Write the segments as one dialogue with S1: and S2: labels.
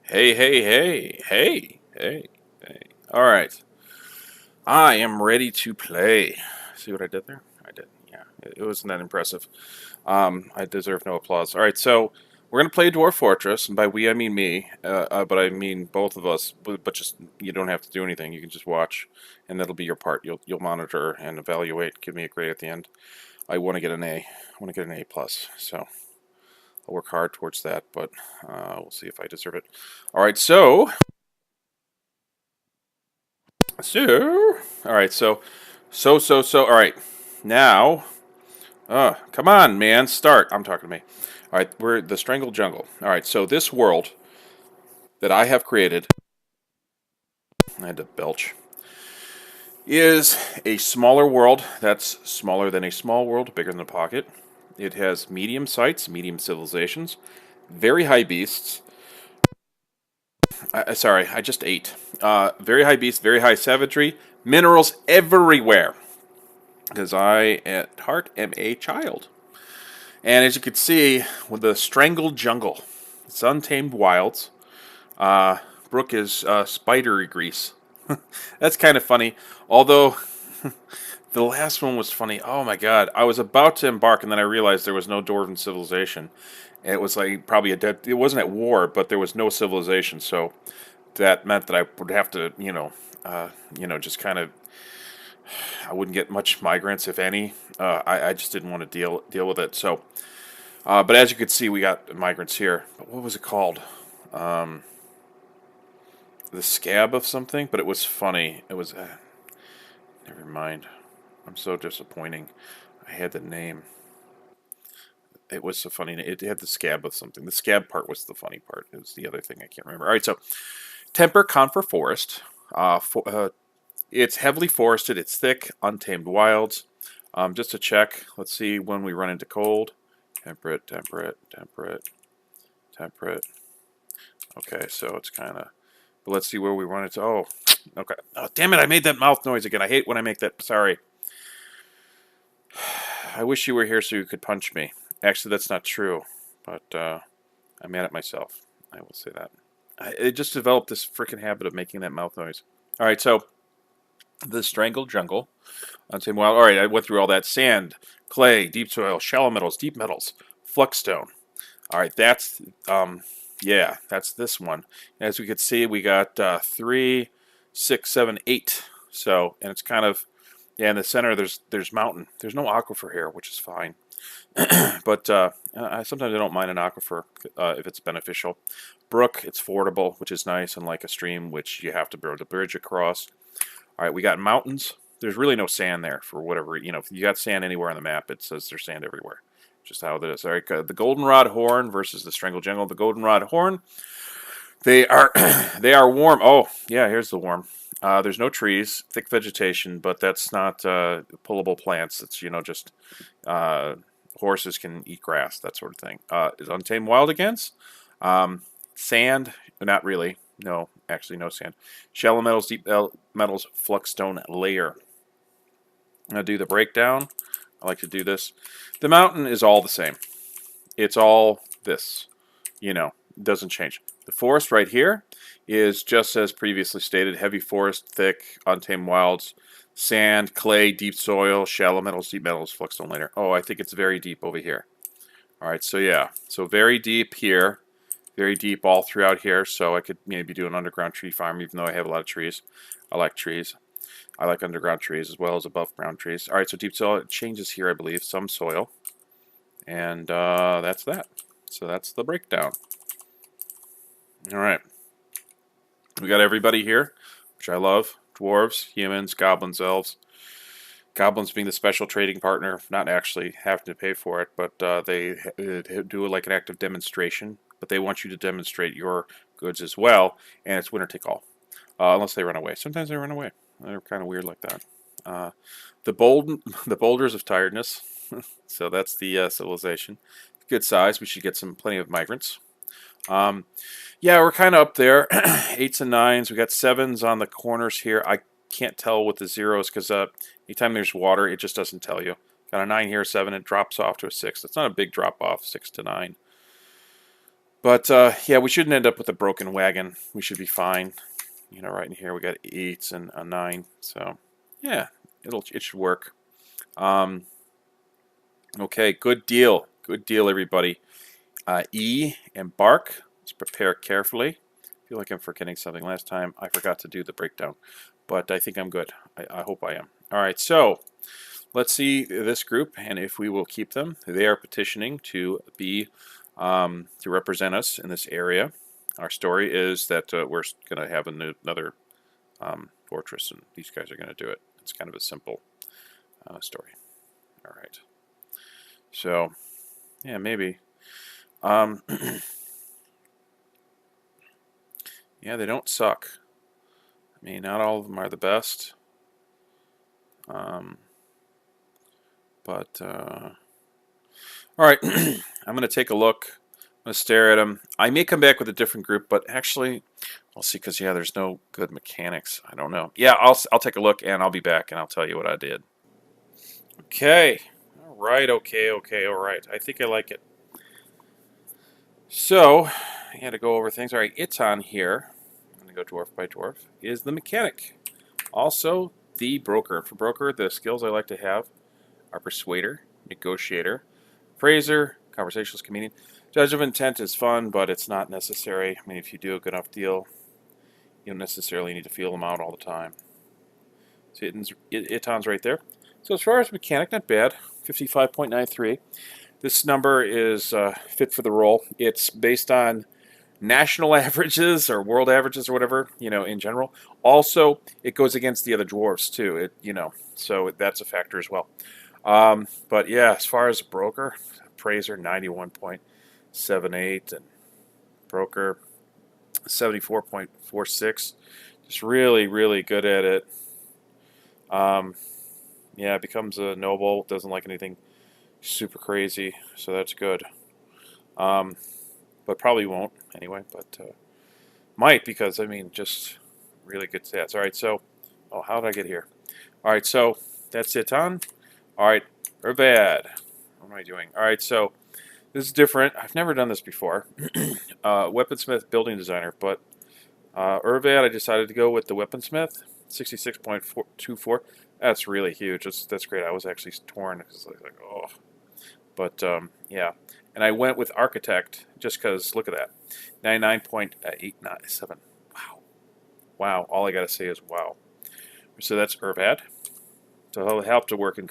S1: Hey, hey, hey, hey, hey, hey. All right. I am ready to play. See what I did there? I did. Yeah, it wasn't that impressive. I deserve no applause. All right, so we're going to play Dwarf Fortress, and by we I mean me, but I mean both of us, but just you don't have to do anything. You can just watch, and that'll be your part. You'll monitor and evaluate, give me a grade at the end. I want to get an A. I want to get an A plus, so I'll work hard towards that, but we'll see if I deserve it. All right, all right, all right. Now, come on, man, start. I'm talking to me. All right, we're the Strangled Jungle. All right, so this world that I have created, I had to belch, is a smaller world that's smaller than a small world, bigger than a pocket. It has medium sites, medium civilizations, very high beasts. Sorry, I just ate. Very high beasts, very high savagery, minerals everywhere. Because I, at heart, am a child. And as you can see, with the Strangled Jungle, it's untamed wilds. Brook is spidery grease. That's kind of funny. Although the last one was funny. Oh my god. I was about to embark and then I realized there was no dwarven civilization. It was like probably a dead. It wasn't at war, but there was no civilization. So that meant that I would have to, just kind of. I wouldn't get much migrants, if any. I just didn't want to deal with it. So, but as you can see, we got migrants here. But what was it called? The scab of something, but it was funny. It was. Never mind. I'm so disappointing. I had the name. It was so funny. It had the scab of something. The scab part was the funny part. It was the other thing I can't remember. All right, so Temper Confer Forest. It's heavily forested. It's thick, untamed wilds. Just to check, let's see when we run into cold. Temperate, temperate, temperate, temperate. Okay, so it's kind of. But let's see where we run into. Oh, okay. Oh, damn it! I made that mouth noise again. I hate when I make that. Sorry. I wish you were here so you could punch me. Actually, that's not true. But I'm mad at myself. I will say that. I just developed this freaking habit of making that mouth noise. All right, so the Strangled Jungle. Untamed Wild. All right, I went through all that. Sand, clay, deep soil, shallow metals, deep metals, flux-stone. All right, yeah, that's this one. As we could see, we got 3, 6, 7, 8. So, and it's kind of, yeah, in the center, there's mountain. There's no aquifer here, which is fine. But sometimes I don't mind an aquifer if it's beneficial. Brook, it's fordable, which is nice, unlike a stream, which you have to build a bridge across. All right, we got mountains. There's really no sand there for whatever, if you got sand anywhere on the map, it says there's sand everywhere. Just how it is. All right, the goldenrod horn versus the strangled jungle. The goldenrod horn, they are they are warm. Oh, yeah, here's the warm. There's no trees, thick vegetation, but that's not pullable plants. It's, just horses can eat grass, that sort of thing. Is untamed wild against? Sand, not really. No, actually, no sand. Shallow metals, deep metals, flux-stone layer. I'm going to do the breakdown. I like to do this. The mountain is all the same. It's all this. Doesn't change. The forest right here is just as previously stated. Heavy forest, thick, untamed wilds, sand, clay, deep soil, shallow metals, deep metals, flux-stone layer. Oh, I think it's very deep over here. All right, so yeah. So very deep here. Very deep all throughout here, so I could maybe do an underground tree farm, even though I have a lot of trees. I like trees. I like underground trees as well as above ground trees. All right, so deep soil changes here, I believe, some soil. And that's that. So that's the breakdown. All right. We got everybody here, which I love. Dwarves, humans, goblins, elves. Goblins being the special trading partner, not actually having to pay for it, but they do like an active demonstration. But they want you to demonstrate your goods as well, and it's winner take all, unless they run away. Sometimes they run away. They're kind of weird like that. The boulders of tiredness. So that's the civilization. Good size. We should get plenty of migrants. Yeah, we're kind of up there. 8s and 9s. We got 7s on the corners here. I can't tell with the zeros because anytime there's water, it just doesn't tell you. Got a 9 here, 7. It drops off to a 6. That's not a big drop off, 6 to 9. But yeah, we shouldn't end up with a broken wagon. We should be fine. You know, right in here we got 8s and a 9. So yeah, it should work. Okay, good deal. Good deal, everybody. E and bark. Let's prepare carefully. I feel like I'm forgetting something. Last time I forgot to do the breakdown, but I think I'm good. I hope I am. All right, so let's see this group and if we will keep them. They are petitioning to be to represent us in this area. Our story is that we're going to have another fortress, and these guys are going to do it. It's kind of a simple story. All right. So, yeah, maybe. Yeah, they don't suck. I mean, not all of them are the best. But all right, I'm going to take a look. I'm going to stare at them. I may come back with a different group, but actually, we'll see. Because yeah, there's no good mechanics. I don't know. Yeah, I'll take a look and I'll be back and I'll tell you what I did. Okay. All right. Okay. Okay. All right. I think I like it. So I had to go over things. All right, it's on here. I'm going to go dwarf by dwarf. Is the mechanic. Also, the broker. For broker, the skills I like to have are persuader, negotiator, Phraser, conversationalist, comedian. Judge of intent is fun, but it's not necessary. I mean, if you do a good enough deal, you don't necessarily need to feel them out all the time. So Iton's right there. So as far as mechanic, not bad. 55.93. This number is fit for the role. It's based on national averages or world averages or whatever, you know, in general. Also, it goes against the other dwarves too. So that's a factor as well. But yeah, as far as a broker, Praiser 91.78 and broker 74.46. Just really, really good at it. Yeah, becomes a noble. Doesn't like anything super crazy, so that's good. But probably won't anyway. But might because I mean, just really good stats. All right, so how did I get here? All right, so that's it on. All right, or bad. What am I doing? All right, so this is different. I've never done this before. Weaponsmith, building designer, but Urvad, I decided to go with the weaponsmith, 66.24. That's really huge. That's great. I was actually torn because I was like, oh. But yeah, and I went with architect just because look at that, 99.897. Wow, wow. All I gotta say is wow. So that's Urvad. So he'll help to work in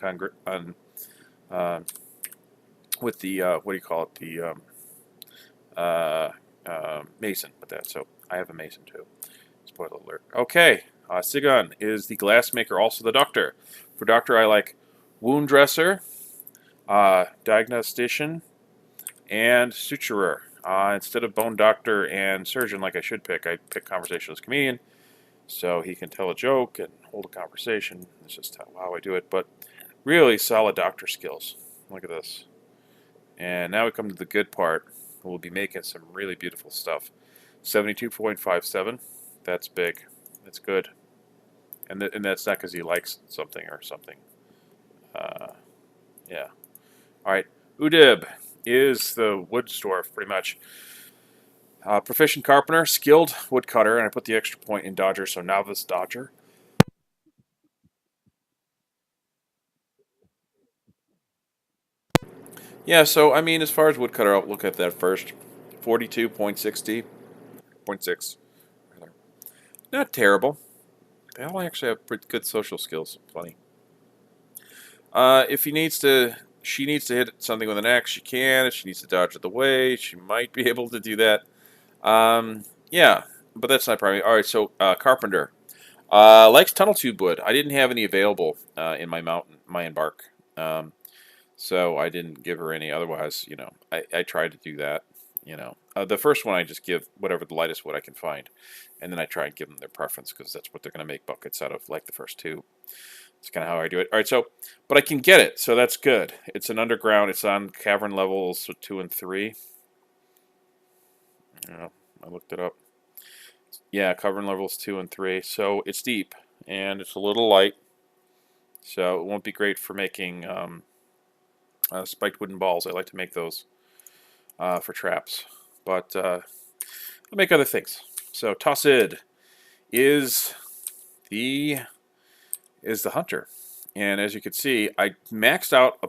S1: with the what do you call it, the mason with that. So I have a mason too. Spoiler alert. Okay, Sigon is the glassmaker, also the doctor. For doctor, I like wound dresser, diagnostician, and suturer. Instead of bone doctor and surgeon like I should pick, I pick conversationalist comedian, so he can tell a joke and hold a conversation. It's just how I do it. But really solid doctor skills. Look at this. And now we come to the good part. We'll be making some really beautiful stuff. 72.57. That's big. That's good. And that's not because he likes something or something. Yeah. All right. Udib is the wood dwarf, pretty much. Proficient carpenter, skilled woodcutter, and I put the extra point in dodger, so novice dodger. Yeah, so I mean, as far as woodcutter, I'll look at that first. 42.60, point 6. Not terrible. They all actually have pretty good social skills. Funny. If she needs to hit something with an axe, she can. If she needs to dodge it away, she might be able to do that. Yeah, but that's not primary. All right, so carpenter likes tunnel tube wood. I didn't have any available in my embark, so I didn't give her any. Otherwise, you know, I tried to do that. You know, the first one I just give whatever the lightest wood I can find, and then I try and give them their preference because that's what they're going to make buckets out of, like the first two. It's kind of how I do it. All right, so, but I can get it, so that's good. It's an underground. It's on cavern levels 2 and 3. Yeah, I looked it up. Yeah, cavern levels 2 and 3. So it's deep, and it's a little light. So it won't be great for making spiked wooden balls. I like to make those for traps. but I'll make other things. So Tossid is the hunter, and as you can see, I maxed out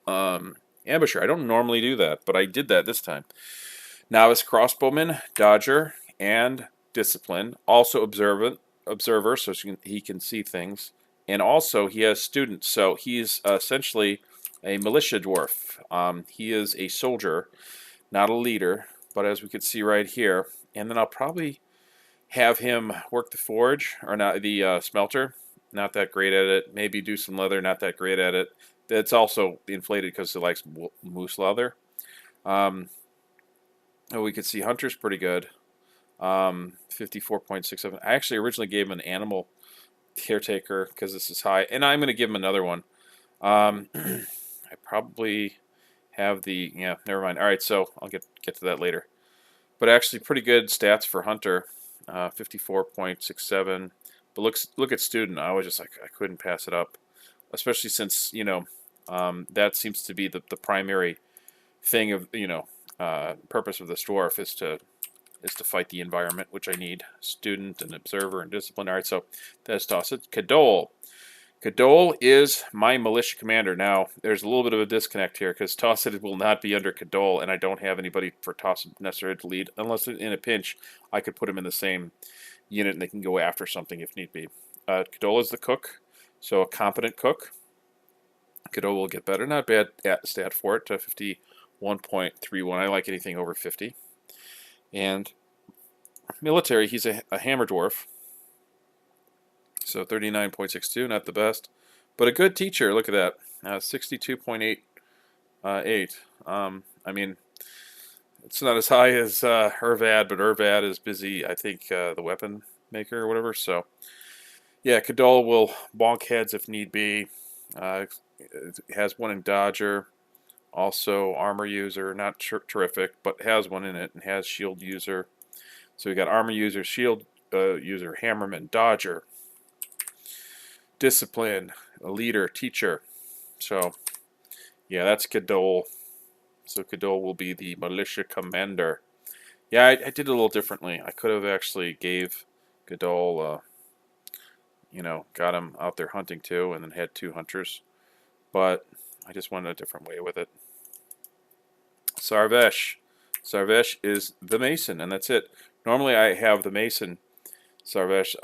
S1: ambusher. I don't normally do that, but I did that this time. Novice crossbowman, dodger, and discipline. Also observer, so he can see things, and also he has students. So he's essentially a militia dwarf. He is a soldier, not a leader, but as we can see right here. And then I'll probably have him work the forge, or not the smelter. Not that great at it. Maybe do some leather. Not that great at it. That's also inflated because it likes moose leather. Oh, we can see Hunter's pretty good. 54.67. I actually originally gave him an animal caretaker because this is high, and I'm going to give him another one. I probably have the, yeah, never mind. All right, so I'll get to that later. But actually, pretty good stats for Hunter. 54.67. But look at student. I was just like, I couldn't pass it up, especially since that seems to be the primary thing of purpose of this dwarf is to fight the environment, which I need. Student and observer and discipline. All right, so that's Tossid. Kadol. Kadol is my militia commander. Now, there's a little bit of a disconnect here because Tossid will not be under Kadol, and I don't have anybody for Tossid necessarily to lead. Unless in a pinch, I could put him in the same unit and they can go after something if need be. Kadol is the cook, so a competent cook. Kadol will get better. Not bad stat for it, 51.31. I like anything over 50. And military, he's a hammer dwarf. So 39.62, not the best. But a good teacher, look at that. 62.88. I mean, it's not as high as Urvad, but Urvad is busy, I think, the weapon maker or whatever. So, yeah, Kadol will bonk heads if need be. It has one in Dodger. Also, armor user, not terrific, but has one in it, and has shield user. So we got armor user, shield user, hammerman, dodger, discipline, a leader, teacher. So, yeah, that's Kadol. So Kadol will be the militia commander. Yeah, I did it a little differently. I could have actually gave Kadol, got him out there hunting too, and then had 2 hunters. But I just went a different way with it. Sarvesh. Sarvesh is the mason, and that's it. Normally I have the mason, Sarvesh,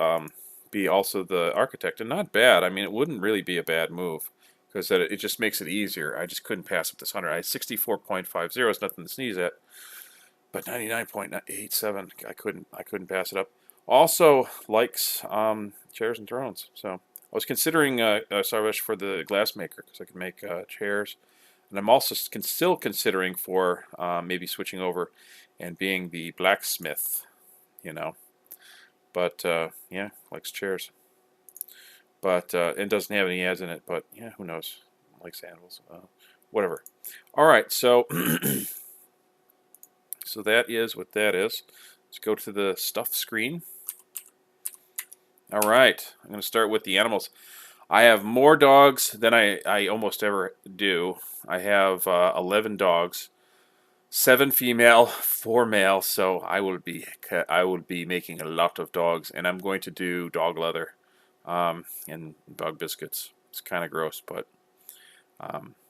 S1: be also the architect, and not bad. I mean, it wouldn't really be a bad move because it just makes it easier. I just couldn't pass up this 100. I had 64.50 is nothing to sneeze at, but 99.87 I couldn't pass it up. Also likes chairs and thrones, so I was considering Sarvesh for the glassmaker because I could make chairs. And I'm also still considering for maybe switching over and being the blacksmith, But, yeah, likes chairs. But, it doesn't have any ads in it, but, yeah, who knows? Likes animals. Whatever. All right, so, so that is what that is. Let's go to the stuff screen. All right, I'm going to start with the animals. I have more dogs than I almost ever do. I have 11 dogs, 7 female, 4 male. So I will be making a lot of dogs, and I'm going to do dog leather and dog biscuits. It's kind of gross, but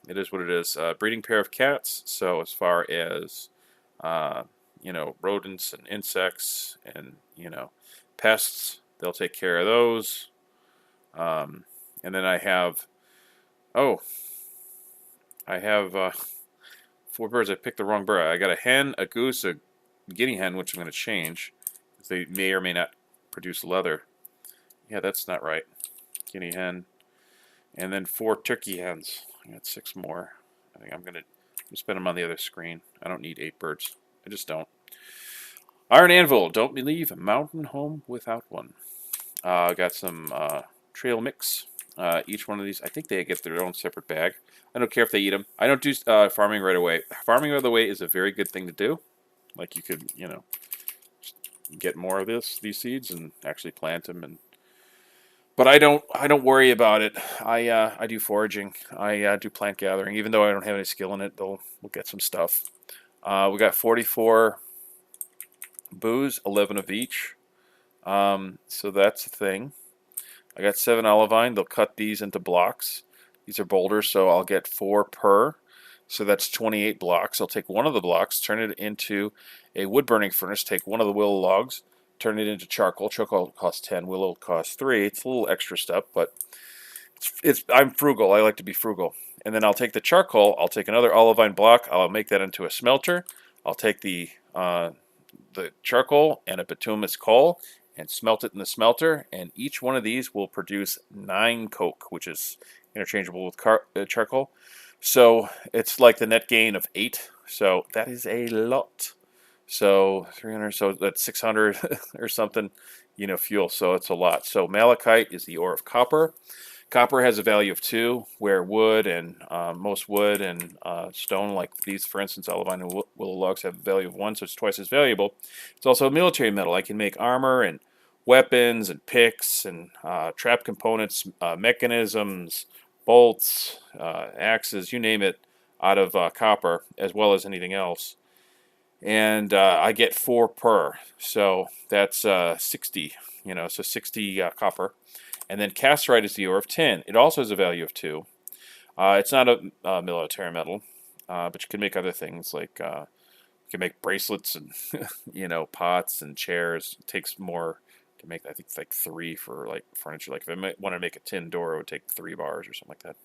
S1: it is what it is. Breeding pair of cats. So as far as rodents and insects and pests, they'll take care of those. And then I have 4 birds. I picked the wrong bird. I got a hen, a goose, a guinea hen, which I'm going to change because they may or may not produce leather. Yeah, that's not right. Guinea hen, and then 4 turkey hens. I got 6 more. I think I'm going to spend them on the other screen. I don't need 8 birds. I just don't. Iron anvil. Don't leave a mountain home without one. I got some trail mix. Each one of these, I think they get their own separate bag. I don't care if they eat them. I don't do farming right away. Farming right away is a very good thing to do. Like you could, get more of these seeds and actually plant them. But I don't worry about it. I do foraging. I do plant gathering. Even though I don't have any skill in it, we'll get some stuff. We got 44 booze, 11 of each. So that's a thing. I got 7 olivine. They'll cut these into blocks. These are boulders, so I'll get 4 per. So that's 28 blocks. I'll take one of the blocks, turn it into a wood burning furnace, take one of the willow logs, turn it into charcoal. Charcoal costs 10, willow costs 3. It's a little extra step, but I'm frugal. I like to be frugal. And then I'll take the charcoal, I'll take another olivine block, I'll make that into a smelter. I'll take the charcoal and a bituminous coal and smelt it in the smelter, and each one of these will produce 9 coke, which is interchangeable with charcoal. So it's like the net gain of 8. So that is a lot. So 300, so that's 600 or something, fuel. So it's a lot. So malachite is the ore of copper. Copper has a value of 2, where wood and most wood and stone, like these, for instance, olivine and willow logs, have a value of 1, so it's twice as valuable. It's also a military metal. I can make armor and weapons and picks and trap components, mechanisms, bolts, axes, you name it, out of copper, as well as anything else. And I get 4 per, so that's 60, so 60 copper. And then cassiterite is the ore of tin. It also has a value of 2. It's not a military metal, but you can make other things like you can make bracelets and pots and chairs. It takes more to make. I think it's like 3 for like furniture. Like if I want to make a tin door, it would take 3 bars or something like that.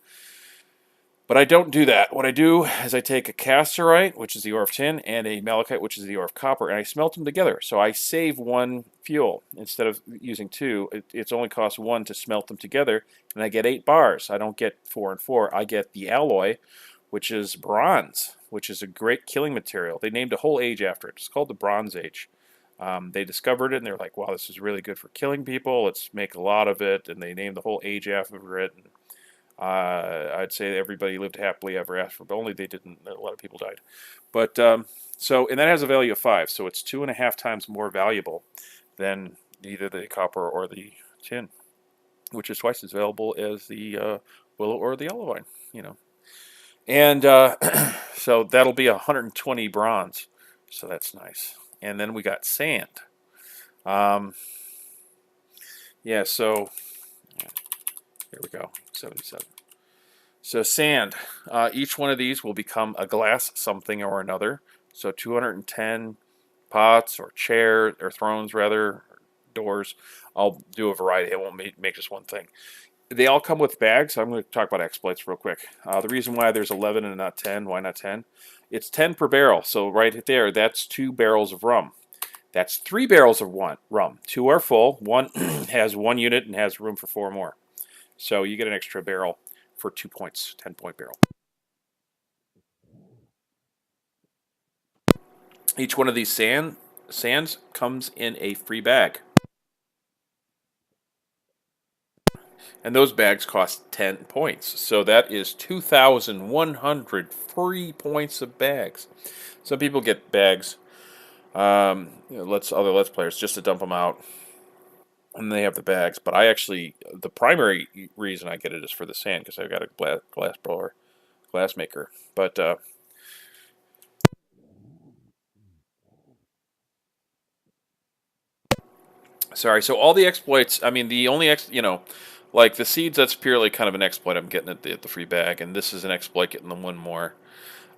S1: But I don't do that. What I do is I take a cassiterite, which is the ore of tin, and a malachite, which is the ore of copper, and I smelt them together. So I save 1 fuel. Instead of using 2, it's only costs 1 to smelt them together, and I get 8 bars. I don't get 4 and 4. I get the alloy, which is bronze, which is a great killing material. They named a whole age after it. It's called the Bronze Age. They discovered it, and they're like, wow, this is really good for killing people. Let's make a lot of it, and they named the whole age after it. I'd say everybody lived happily ever after, but only they didn't. A lot of people died. But and that has a value of 5, so it's 2.5 times more valuable than either the copper or the tin, which is twice as valuable as the willow or the olivine. And so that'll be 120 bronze, so that's nice. And then we got sand. Yeah, so here we go, 77. So sand, each one of these will become a glass something or another. So 210 pots or chairs, or thrones rather, or doors. I'll do a variety. I won't make just one thing. They all come with bags. So I'm going to talk about exploits real quick. The reason why there's 11 and not 10, why not 10? It's 10 per barrel. So right there, that's 2 barrels of rum. That's 3 barrels of rum. 2 are full. One has 1 unit and has room for 4 more. So you get an extra barrel for 2 points, 10-point barrel. Each one of these sands comes in a free bag. And those bags cost 10 points. So that is 2,100 free points of bags. Some people get bags, other Let's Players, just to dump them out. And they have the bags. But the primary reason I get it is for the sand, because I've got a glass blower, glass maker. But sorry, so all the exploits, I mean, the only, like the seeds, that's purely kind of an exploit. I'm getting at the free bag, and this is an exploit, getting the 1 more.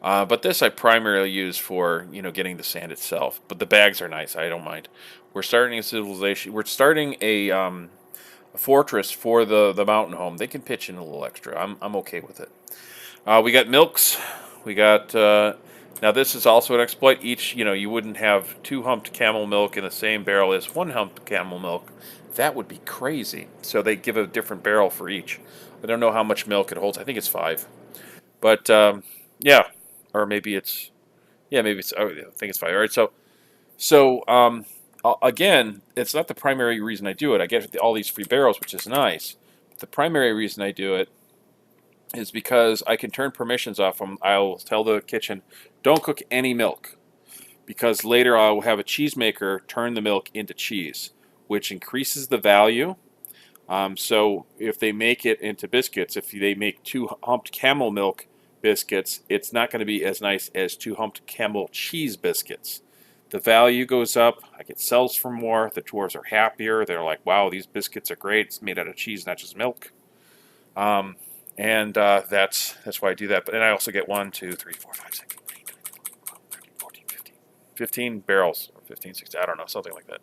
S1: But this I primarily use for, getting the sand itself. But the bags are nice. I don't mind. We're starting a civilization. We're starting a fortress for the mountain home. They can pitch in a little extra. I'm okay with it. We got milks. We got... now this is also an exploit. Each, you wouldn't have 2 humped camel milk in the same barrel as 1 humped camel milk. That would be crazy. So they give a different barrel for each. I don't know how much milk it holds. I think it's 5. But yeah, or maybe it's I think it's 5. All right, so again, it's not the primary reason I do it. I get all these free barrels, which is nice. The primary reason I do it is because I can turn permissions off them. I'll tell the kitchen, don't cook any milk, because later I'll have a cheesemaker turn the milk into cheese, which increases the value. So if they make it into biscuits, if they make 2 humped camel milk biscuits, it's not going to be as nice as two-humped camel cheese biscuits. The value goes up. I get sells for more. The dwarves are happier. They're like, wow, these biscuits are great. It's made out of cheese, not just milk. That's why I do that. But and I also get 1, 2, 3, 4, 5, 6, 7, 8, 9, 10, 11, 13, 14, 15. 15 barrels, or 15, 16, I don't know, something like that.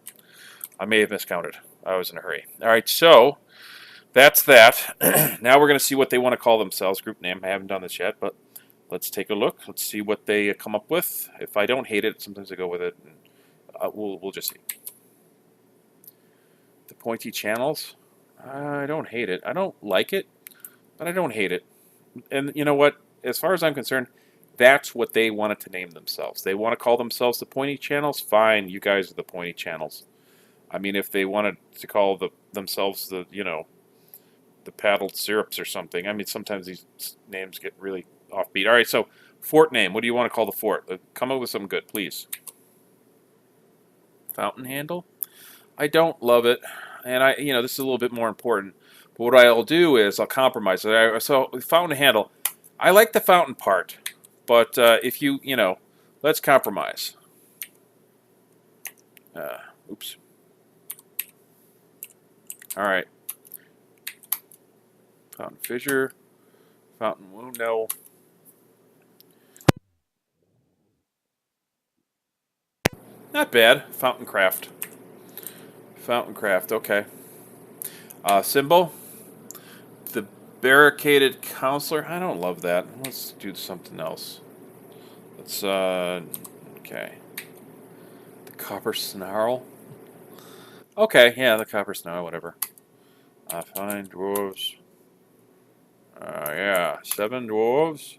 S1: I may have miscounted. I was in a hurry. All right, so that's that. Now we're going to see what they want to call themselves. Group name. I haven't done this yet, but let's take a look. Let's see what they come up with. If I don't hate it, sometimes I go with it. And, we'll just see. The pointy channels. I don't hate it. I don't like it, but I don't hate it. And you know what? As far as I'm concerned, that's what they wanted to name themselves. They want to call themselves the pointy channels. Fine, you guys are the pointy channels. I mean, if they wanted to call themselves the the paddled syrups or something. I mean, sometimes these names get really offbeat. All right, so fort name. What do you want to call the fort? Come up with something good, please. Fountain handle. I don't love it, and this is a little bit more important. But what I'll do is I'll compromise. So fountain handle. I like the fountain part, but if let's compromise. Oops. All right. Fountain fissure. Fountain wound. No. Not bad. Fountaincraft. Fountaincraft. Okay. Symbol. The barricaded counselor. I don't love that. Let's do something else. Let's. Okay. The copper snarl. Okay. Yeah, the copper snarl. Whatever. Fine dwarves. Yeah, 7 dwarves.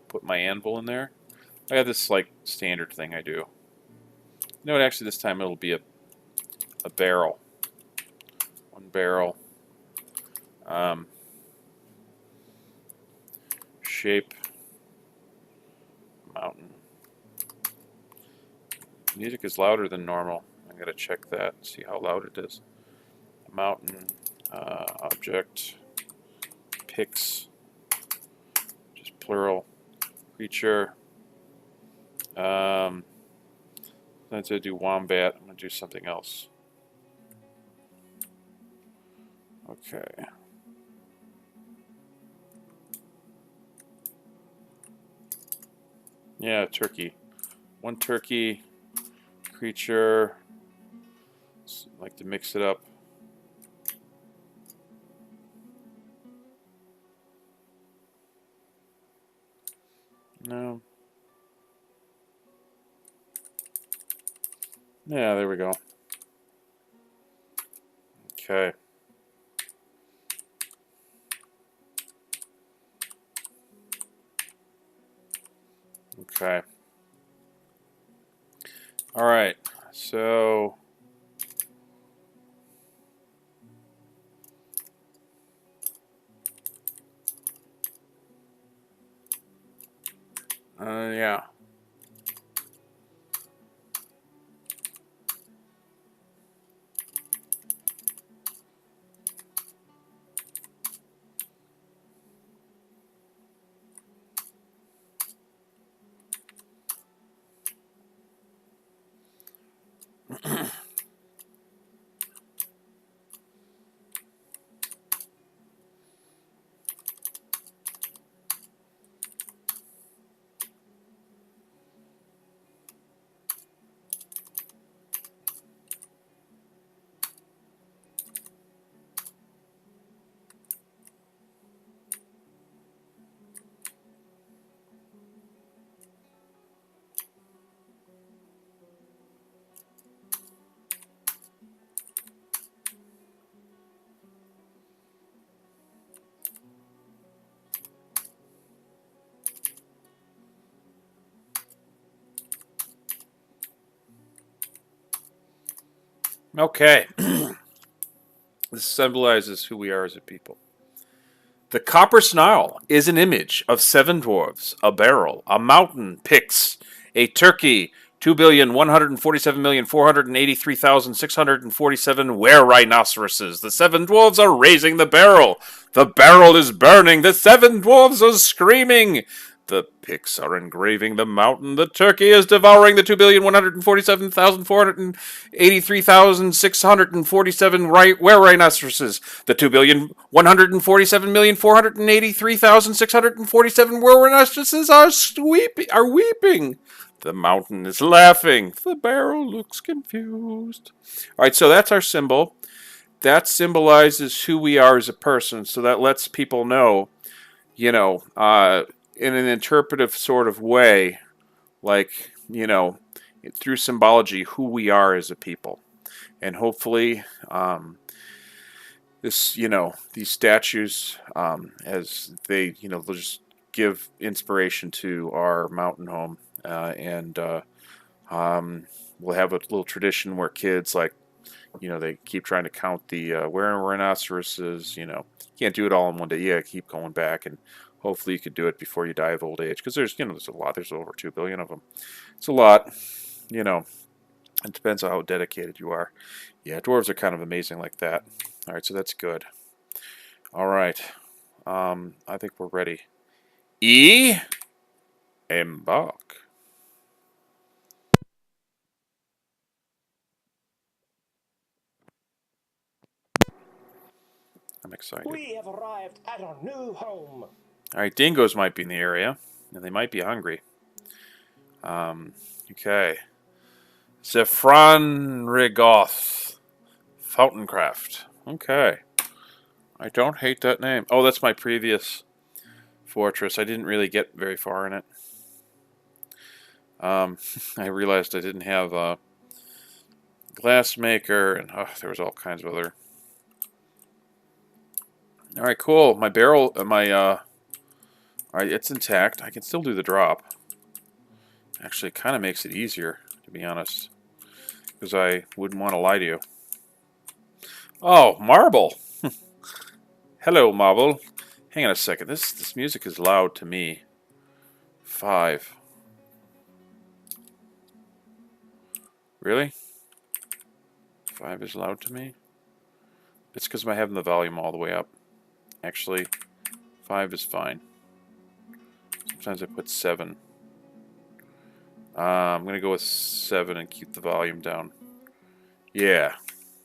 S1: Put my anvil in there. I got this like standard thing I do. You know what? Actually, this time it'll be a barrel. 1 barrel. Shape. Mountain. Music is louder than normal. I gotta check that, see how loud it is. Mountain, object, pix, just plural, creature. Let's do wombat. I'm gonna do something else. Okay. Yeah, turkey. 1 turkey. Creature. Like to mix it up. No. Yeah, there we go. Okay. Okay. All right. So yeah. Okay. This symbolizes who we are as a people. The copper snarl is an image of 7 dwarves, a barrel, a mountain, pix, a turkey, 2,147,483,647 were-rhinoceroses. The 7 dwarves are raising the barrel. The barrel is burning. The 7 dwarves are screaming. The picks are engraving the mountain. The turkey is devouring the 2,147,483,647 were-rhinoceroses. The 2,147,483,647 were-rhinoceroses are weeping. The mountain is laughing. The barrel looks confused. All right, so that's our symbol. That symbolizes who we are as a person. So that lets people know, in an interpretive sort of way, like, through symbology, who we are as a people. And hopefully, these statues, as they, they'll just give inspiration to our mountain home. And we'll have a little tradition where kids, like, they keep trying to count the rhinoceroses. Can't do it all in one day. Yeah, keep going back, and hopefully you could do it before you die of old age. Because there's a lot. There's over 2 billion of them. It's a lot. It depends on how dedicated you are. Yeah, dwarves are kind of amazing like that. All right, so that's good. All right, I think we're ready. Embark. I'm excited.
S2: We have arrived at our new home.
S1: Alright, dingoes might be in the area, and they might be hungry. Okay. Zefranrigoth. Fountaincraft. Okay. I don't hate that name. Oh, that's my previous fortress. I didn't really get very far in it. I realized I didn't have a glassmaker, and there was all kinds of other... Alright, cool. My barrel, alright, it's intact. I can still do the drop. Actually, it kind of makes it easier, to be honest. Because I wouldn't want to lie to you. Oh, marble! Hello, marble. Hang on a second. This music is loud to me. 5. Really? 5 is loud to me? It's because I'm having the volume all the way up. Actually, 5 is fine. Sometimes I put 7. I'm going to go with 7 and keep the volume down. Yeah.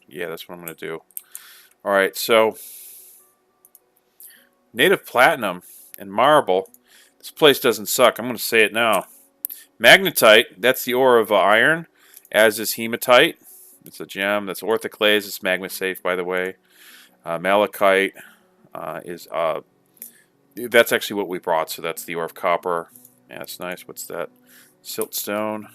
S1: Yeah, that's what I'm going to do. Alright, so... native platinum and marble. This place doesn't suck. I'm going to say it now. Magnetite, that's the ore of iron, as is hematite. It's a gem. That's orthoclase. It's magma safe, by the way. Malachite is... that's actually what we brought, so that's the ore of copper. Yeah, that's nice. What's that? Siltstone.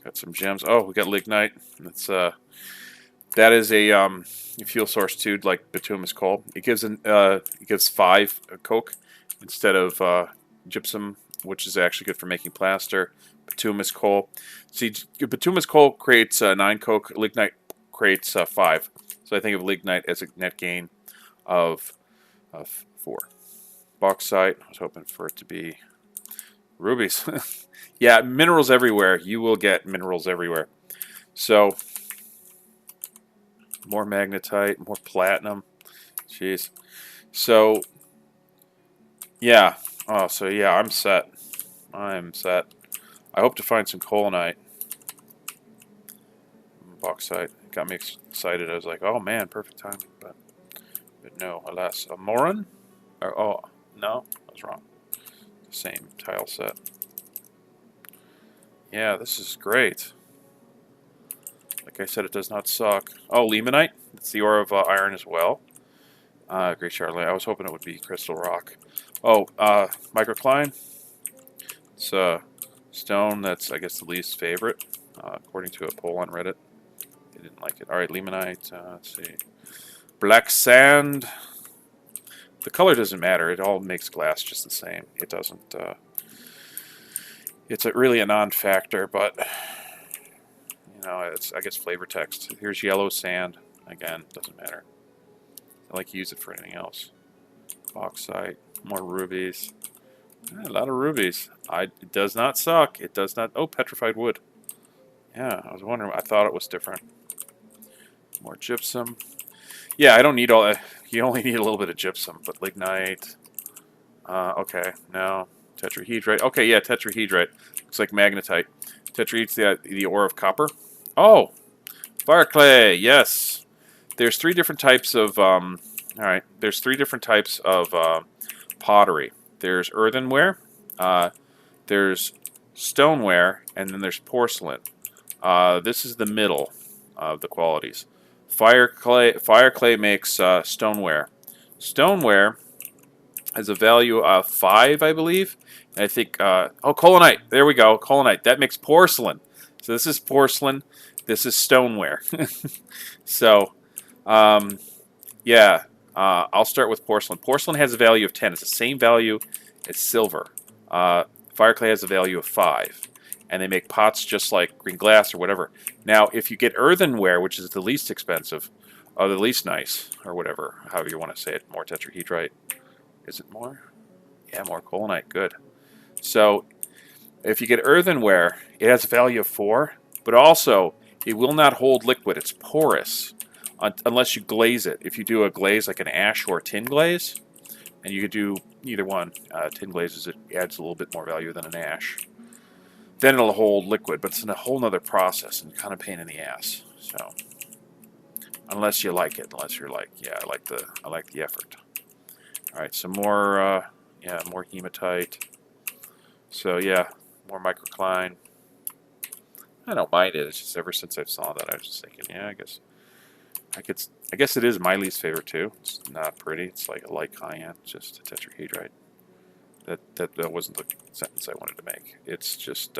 S1: Got some gems. Oh, we got lignite. That's that is a fuel source too, like bituminous coal. It gives 5 coke instead of gypsum, which is actually good for making plaster. Bituminous coal. See, bituminous coal creates 9 coke. Lignite creates 5. So I think of lignite as a net gain of 4. Bauxite. I was hoping for it to be rubies. Yeah, minerals everywhere. You will get minerals everywhere. So, more magnetite, more platinum. Jeez. So, yeah. Oh, so yeah, I'm set. I'm set. I hope to find some coalnite. Bauxite. Got me excited. I was like, oh man, perfect timing. But no, alas. A moron? Or, oh, no, I was wrong. Same tile set. Yeah, this is great. Like I said, it does not suck. Oh, limonite. It's the ore of iron as well. Great Charlotte. I was hoping it would be crystal rock. Oh, microcline. It's a stone that's, I guess, the least favorite, according to a poll on Reddit. They didn't like it. All right, limonite. Let's see. Black sand. The color doesn't matter. It all makes glass just the same. It doesn't... it's really a non-factor, but... it's, I guess, flavor text. Here's yellow sand. Again, doesn't matter. I like to use it for anything else. Bauxite. More rubies. A lot of rubies. It does not suck. It does not. Oh, petrified wood. Yeah, I was wondering. I thought it was different. More gypsum. Yeah, I don't need all. You only need a little bit of gypsum, but lignite. Okay, no. Tetrahedrite. Okay, yeah, tetrahedrite. Looks like magnetite. Tetrahedrite's the ore of copper. Oh, fire clay. Yes. There's three different types of. All right. There's three different types of pottery. There's earthenware. There's stoneware, and then there's porcelain. This is the middle of the qualities. Fire clay makes stoneware. Stoneware has a value of 5, I believe. And I think, oh, colonite. There we go, colonite. That makes porcelain. So this is porcelain. This is stoneware. So, yeah, I'll start with porcelain. Porcelain has a value of 10. It's the same value as silver. Fire clay has a value of 5. And they make pots just like green glass or whatever. Now, if you get earthenware, which is the least expensive, or the least nice, or whatever, however you want to say it, more tetrahedrite. Is it more? Yeah, more colonite. Good. So, if you get earthenware, it has a value of 4, but also it will not hold liquid. It's porous unless you glaze it. If you do a glaze like an ash or tin glaze, and you could do either one, tin glazes, it adds a little bit more value than an ash. Then it'll hold liquid, but it's in a whole nother process and kind of pain in the ass. So, unless you like it, unless you're like, yeah, I like the effort. All right, some more, yeah, more hematite. So yeah, more microcline. I don't mind it. It's just ever since I saw that, I was just thinking, yeah, I guess it is my least favorite too. It's not pretty. It's like a light cayenne, just a tetrahedrite. That wasn't the sentence I wanted to make. It's just,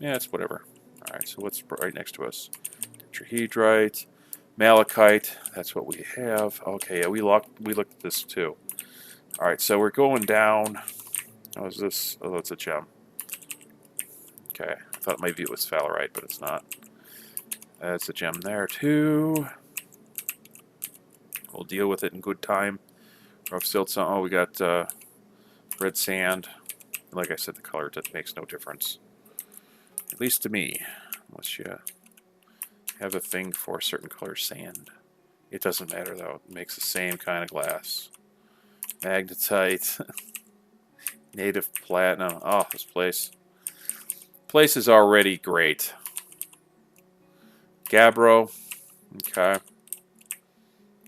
S1: yeah, it's whatever. All right, so what's right next to us? Tetrahedrite, malachite. That's what we have. Okay, yeah, we looked at this too. All right, so we're going down. Oh, is this? Oh, that's a gem. Okay, I thought maybe it was phallarite, but it's not. That's a gem there too. We'll deal with it in good time. Rough siltstone. Oh, we got red sand. Like I said, the color makes no difference. At least to me. Unless you have a thing for a certain color sand. It doesn't matter though. It makes the same kind of glass. Magnetite. Native platinum. Oh, this place. Place is already great. Gabbro. Okay.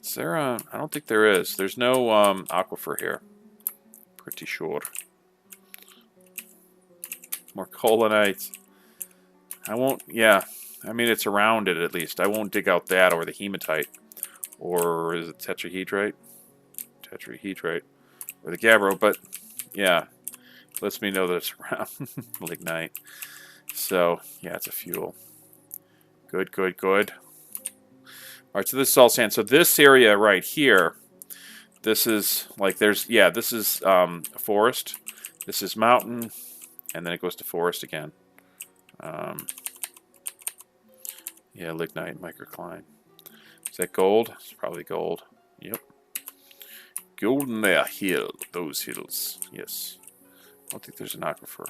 S1: Is there a... I don't think there is. There's no aquifer here. Pretty sure. More colonite. I won't... Yeah. I mean, it's around it at least. I won't dig out that or the hematite. Or is it tetrahedrite? Tetrahedrite. Or the gabbro. But, yeah. Lets me know that it's around. Lignite. So, yeah, it's a fuel. Good, good, good. All right, so this is all sand. So this area right here, this is like there's, yeah, this is a forest. This is mountain, and then it goes to forest again. Yeah, lignite, microcline. Is that gold? It's probably gold. Yep. Golden hill, those hills. Yes. I don't think there's an aquifer.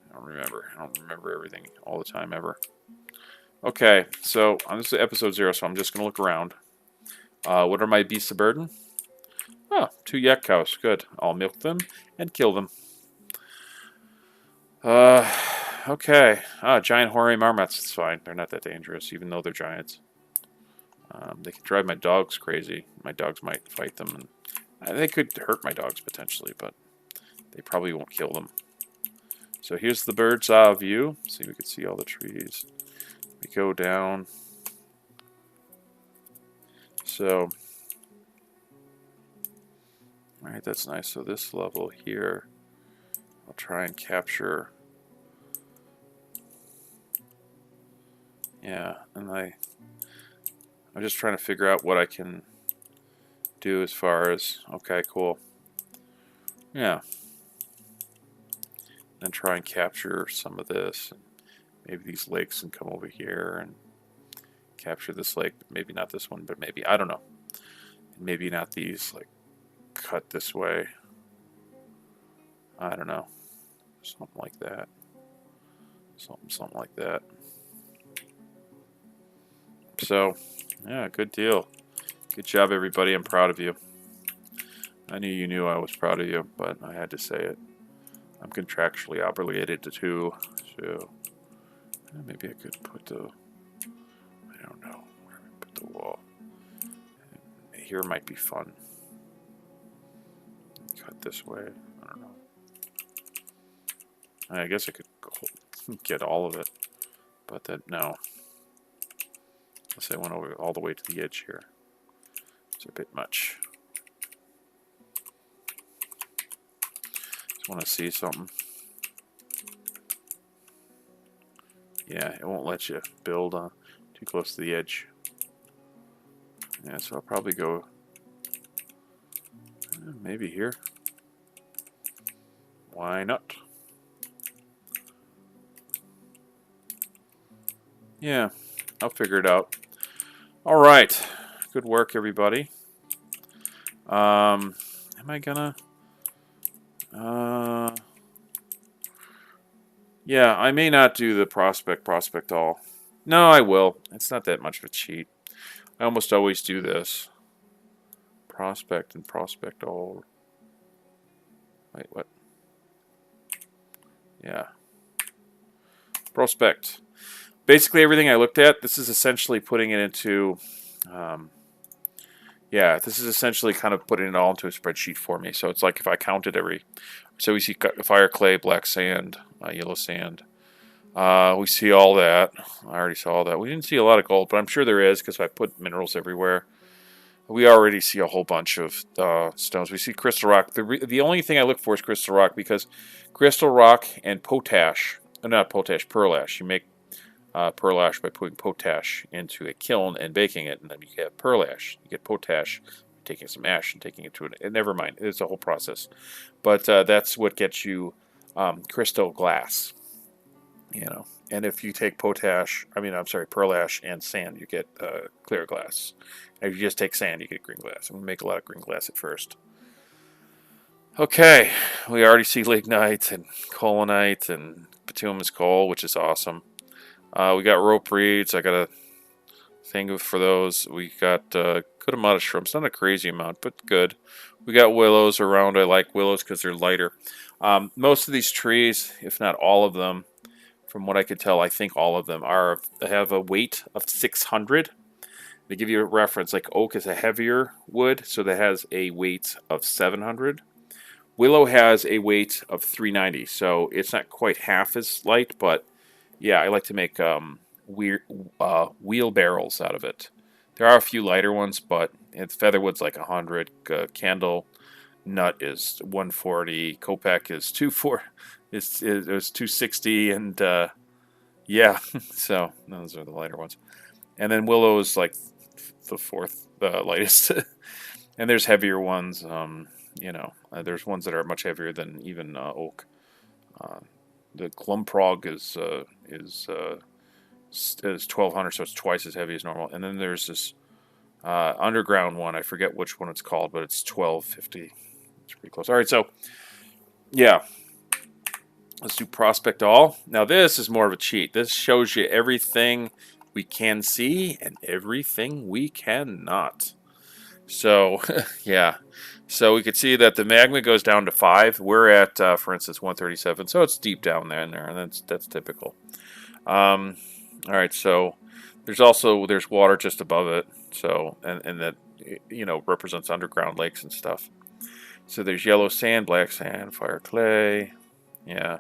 S1: I don't remember. I don't remember everything all the time ever. Okay, so this is episode 0, so I'm just going to look around. What are my beasts of burden? Oh, 2 yak cows. Good. I'll milk them and kill them. Okay. Giant hoary marmots. It's fine. They're not that dangerous, even though they're giants. They can drive my dogs crazy. My dogs might fight them. And they could hurt my dogs, potentially, but they probably won't kill them. So here's the bird's eye view. See, we can see all the trees. We go down. So, alright, that's nice. So this level here, I'll try and capture. Yeah, and I'm just trying to figure out what I can do as far as, okay, cool. Yeah. And try and capture some of this. Maybe these lakes and come over here and capture this lake. Maybe not this one, but maybe, I don't know. Maybe not these, like, cut this way. I don't know. Something like that. Something like that. So, yeah, good deal. Good job, everybody. I'm proud of you. I knew you knew I was proud of you, but I had to say it. I'm contractually obligated to, so maybe I could put the, I don't know, where we put the wall. Here might be fun. Cut this way. I don't know. I guess I could get all of it, but that no. Unless I went over all the way to the edge here. It's a bit much. Just want to see something. Yeah, it won't let you build too close to the edge. Yeah, so I'll probably go maybe here. Why not? Yeah, I'll figure it out. All right, good work, everybody. Am I gonna? Yeah, I may not do the prospect all. No, I will. It's not that much of a cheat. I almost always do this. Prospect and prospect all. Wait, what? Yeah. Prospect. Basically everything I looked at, this is essentially putting it into, yeah, this is essentially kind of putting it all into a spreadsheet for me. So it's like if I counted so we see fire, clay, black sand, yellow sand. We see all that. I already saw all that. We didn't see a lot of gold, but I'm sure there is because I put minerals everywhere. We already see a whole bunch of stones. We see crystal rock. The only thing I look for is crystal rock because crystal rock and potash, not potash, pearl ash. You make pearl ash by putting potash into a kiln and baking it, and then you get pearl ash. You get potash, taking some ash and taking it to it. Never mind, it's a whole process. But that's what gets you crystal glass. You know, and if you take pearl ash and sand, you get clear glass. And if you just take sand, you get green glass. I'm gonna make a lot of green glass at first. Okay, we already see lignite and colinite and bituminous coal, which is awesome. We got rope reeds. I got a thing for those. We got a good amount of shrubs. Not a crazy amount, but good. We got willows around. I like willows because they're lighter. Most of these trees, if not all of them, from what I could tell, I think all of them have a weight of 600. To give you a reference, like oak is a heavier wood, so that has a weight of 700. Willow has a weight of 390, so it's not quite half as light, but yeah, I like to make wheelbarrows out of it. There are a few lighter ones, but featherwood's like 100. Candle nut is 140. Copac is 240. It's 260, and yeah, so those are the lighter ones. And then willow is like the fourth lightest. And there's heavier ones. There's ones that are much heavier than even oak. The Glumprog is 1200, so it's twice as heavy as normal. And then there's this underground one. I forget which one it's called, but it's 1250. It's pretty close. All right, so yeah. Let's do prospect all. Now this is more of a cheat. This shows you everything we can see and everything we cannot. So yeah, so we could see that the magma goes down to 5. We're at, for instance, 137. So it's deep down there, and that's typical. All right, so there's water just above it. So and that represents underground lakes and stuff. So there's yellow sand, black sand, fire, clay. Yeah.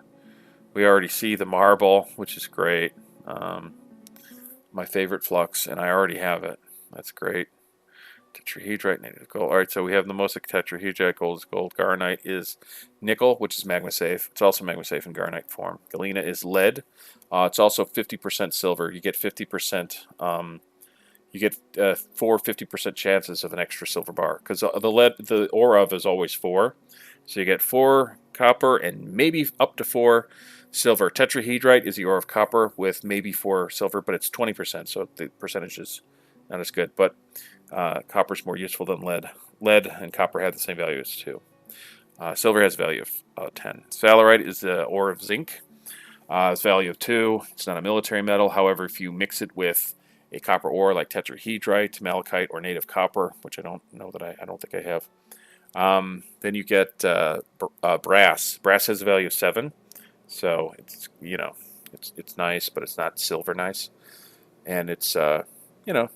S1: We already see the marble, which is great. My favorite flux, and I already have it. That's great. Tetrahedrite, native gold. All right, so we have the most tetrahedrite. Gold is gold. Garnite is nickel, which is magma safe. It's also magma safe in garnite form. Galena is lead. It's also 50% silver. You get 50%. You get 4 50% chances of an extra silver bar because the ore of is always 4. So you get 4 copper and maybe up to 4 silver. Tetrahedrite is the ore of copper with maybe 4 silver, but it's 20%, so the percentage is not as good. But copper is more useful than lead. Lead and copper have the same values too. Silver has a value of 10. Salarite is the ore of zinc. It's value of 2. It's not a military metal. However, if you mix it with a copper ore like tetrahedrite, malachite, or native copper, which I don't know that I don't think I have, then you get brass. Brass has a value of 7. So it's it's nice, but it's not silver nice, and it's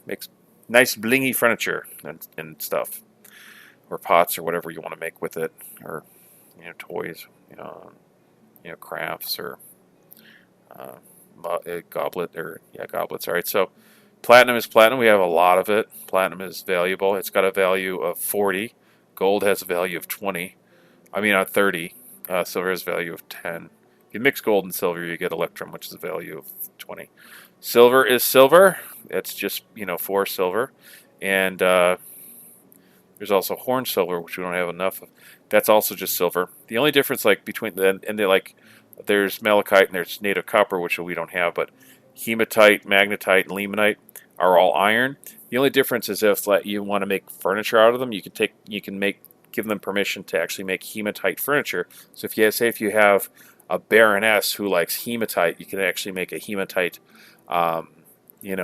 S1: makes nice blingy furniture and stuff, or pots or whatever you want to make with it, or toys, crafts or uh, a goblet or goblets. All right, so platinum is platinum. We have a lot of it. Platinum is valuable. It's got a value of 40. Gold has a value of 20. I mean, 30. Silver has a value of 10. If you mix gold and silver, you get electrum, which is a value of 20. Silver is silver. It's just, for silver. And there's also horn silver, which we don't have enough of. That's also just silver. The only difference, like, between the, and they're like, there's malachite and there's native copper, which we don't have, but hematite, magnetite, and limonite are all iron. The only difference is if you want to make furniture out of them, give them permission to actually make hematite furniture. So if you have a baroness who likes hematite, you can actually make a hematite,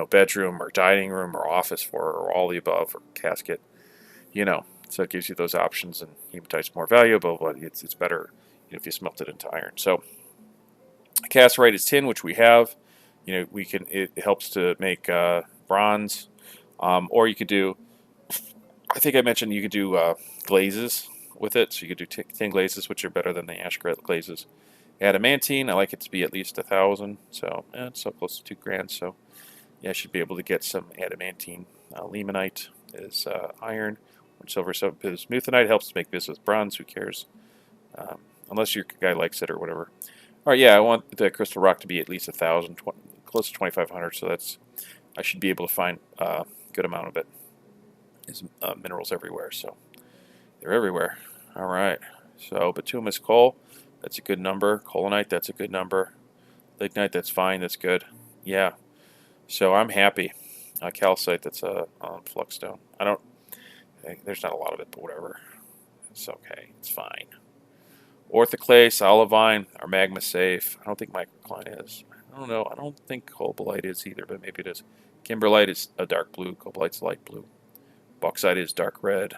S1: bedroom or dining room or office for her, or all the above, or casket. So it gives you those options, and hematite's more valuable, but it's better if you smelt it into iron. So cassiterite is tin, which we have. It helps to make bronze, or you could do. I think I mentioned you could do glazes with it, so you could do tin glazes, which are better than the ash glazes. Adamantine, I like it to be at least 1,000, so it's so close to $2,000. So yeah, I should be able to get some adamantine. Limonite is iron. Silver smoothenite helps to make this with bronze. Who cares? Unless your guy likes it or whatever. All right, yeah, I want the crystal rock to be at least 1,000, close to 2,500. So I should be able to find a good amount of it. There's minerals everywhere, so they're everywhere. All right. So bituminous coal, that's a good number. Colinite, that's a good number. Lignite, that's fine. That's good. Yeah. So I'm happy. Calcite, that's a flux stone. There's not a lot of it, but whatever. It's okay. It's fine. Orthoclase, olivine are magma safe. I don't think microcline is. I don't know. I don't think cobalite is either, but maybe it is. Kimberlite is a dark blue. Cobalite's light blue. Bauxite is dark red.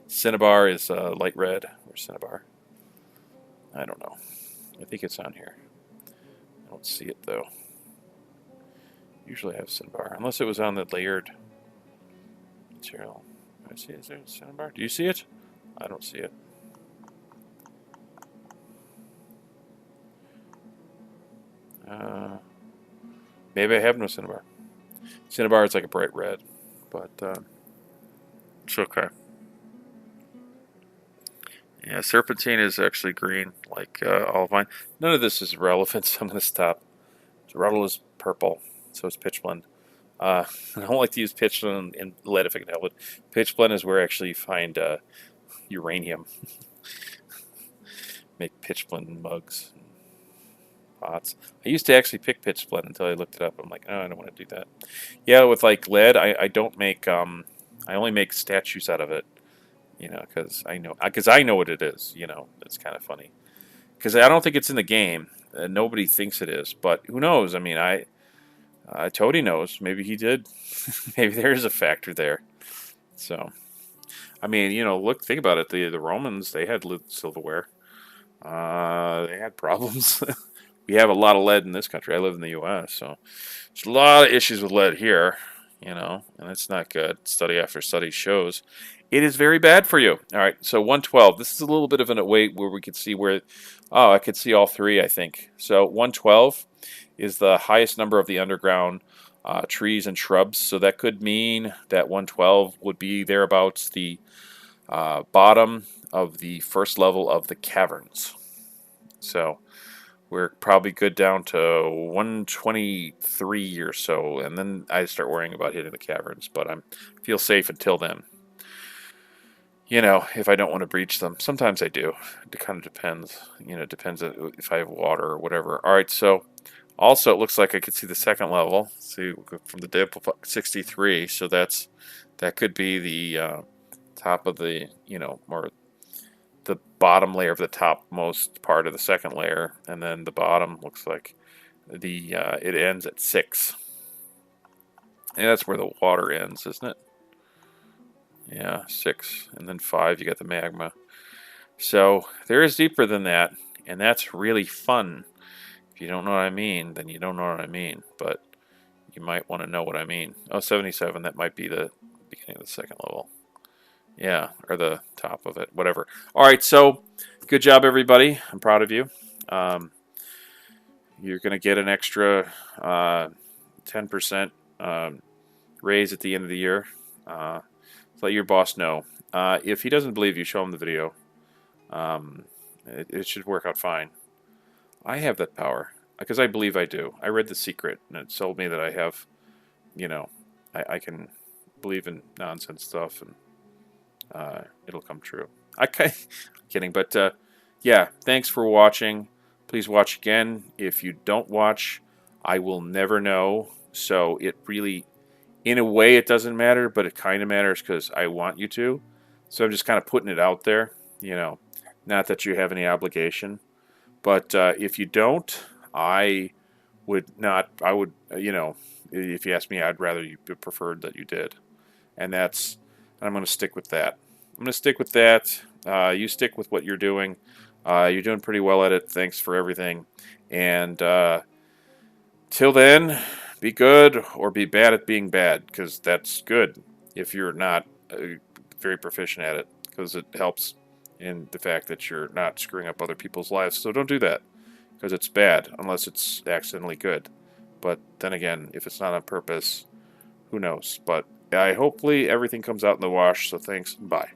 S1: Cinnabar is light red. Where's cinnabar? I don't know. I think it's on here. I don't see it though. Usually I have cinnabar, unless it was on the layered material. I see. Is there a cinnabar? Do you see it? I don't see it. Maybe I have no cinnabar. Cinnabar is like a bright red, but it's okay. Yeah, serpentine is actually green, like olivine. None of this is relevant, so I'm going to stop. Ruddle is purple, so is pitchblende. I don't like to use pitchblende in lead if I can help it. Pitchblende is where actually you find uranium. Make pitchblende mugs, and pots. I used to actually pick pitchblende until I looked it up. I'm like, oh, I don't want to do that. Yeah, with like lead, I don't make. I only make statues out of it. Because I know what it is. It's kind of funny. Because I don't think it's in the game. Nobody thinks it is, but who knows? I mean, Toady knows. Maybe he did. Maybe there is a factor there. So, I mean, think about it. The Romans, they had silverware. They had problems. We have a lot of lead in this country. I live in the U.S., so there's a lot of issues with lead here. And it's not good. Study after study shows it is very bad for you. All right, so 112. This is a little bit of a weight where we could see where. Oh, I could see all three, I think. So 112 is the highest number of the underground trees and shrubs. So that could mean that 112 would be thereabouts the bottom of the first level of the caverns. So we're probably good down to 123 or so, and then I start worrying about hitting the caverns. But I feel safe until then. If I don't want to breach them. Sometimes I do. It kind of depends. It depends if I have water or whatever. All right, so also it looks like I could see the second level. See, from the dip of 63, so that could be the top of the, more the bottom layer of the topmost part of the second layer, and then the bottom looks like the it ends at 6. And that's where the water ends, isn't it? Yeah, 6, and then 5. You got the magma. So there is deeper than that, and that's really fun. If you don't know what I mean, then you don't know what I mean. But you might want to know what I mean. Oh, 77. That might be the beginning of the second level. Yeah, or the top of it, whatever. All right, so good job, everybody. I'm proud of you. You're going to get an extra 10% raise at the end of the year. Let your boss know. If he doesn't believe you, show him the video. It should work out fine. I have that power because I believe I do. I read The Secret, and it told me that I have, you know, I can believe in nonsense stuff, and it'll come true. Kidding, but yeah, thanks for watching. Please watch again. If you don't watch, I will never know. So it really, in a way, it doesn't matter, but it kind of matters because I want you to. So I'm just kind of putting it out there, not that you have any obligation. But if you don't, I would not, if you ask me, I'd rather you preferred that you did. And I'm going to stick with that. I'm going to stick with that. You stick with what you're doing. You're doing pretty well at it. Thanks for everything. And till then, be good or be bad at being bad, because that's good if you're not very proficient at it, because it helps in the fact that you're not screwing up other people's lives. So don't do that, because it's bad unless it's accidentally good. But then again, if it's not on purpose, who knows? But hopefully everything comes out in the wash. So thanks. Bye.